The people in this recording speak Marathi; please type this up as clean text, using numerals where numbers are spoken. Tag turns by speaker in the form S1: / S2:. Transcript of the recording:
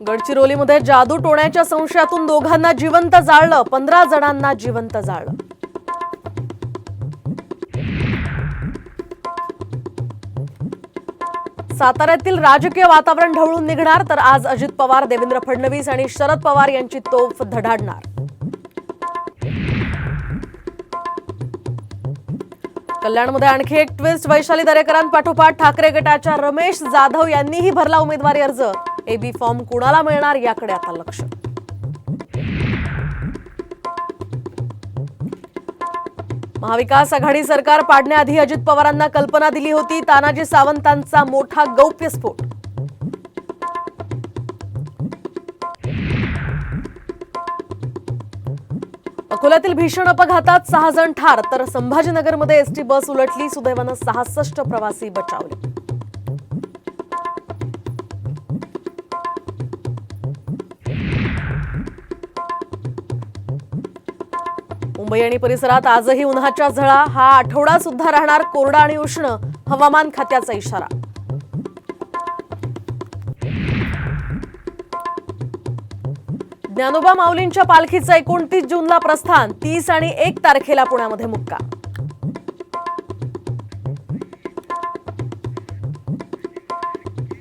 S1: गडचिरोलीमध्ये जादू टोण्याच्या संशयातून दोघांना जिवंत जाळलं, 15 जणांना जिवंत जाळलं. साताऱ्यातील राजकीय वातावरण ढवळून निघणार, तर आज अजित पवार, देवेंद्र फडणवीस आणि शरद पवार यांची तोफ धडाडणार. कल्याणमध्ये आणखी एक ट्विस्ट. वैशाली दरेकरांपाठोपाठ ठाकरे गटाच्या रमेश जाधव यांनीही भरला उमेदवारी अर्ज. एबी फॉर्म कुणाला मिळणार याकडे आता लक्ष. महाविकास आघाडी सरकार पाडण्याआधी अजित पवारांना कल्पना दिली होती. तानाजी सावंतांचा मोठा गौप्यस्फोट. अकोल्यातील भीषण अपघातात 6 जण ठार, तर संभाजीनगरमध्ये एसटी बस उलटली. सुदैवानं 66 प्रवासी बचावले. मुंबई आणि परिसरात आजही उन्हाच्या झळा. हा आठवडा सुद्धा राहणार कोरडा आणि उष्ण, हवामान खात्याचा इशारा. ज्ञानोबा माऊलींच्या पालखीचं 29 जूनला प्रस्थान. 30 आणि 1 तारखेला पुण्यामध्ये मुक्काम.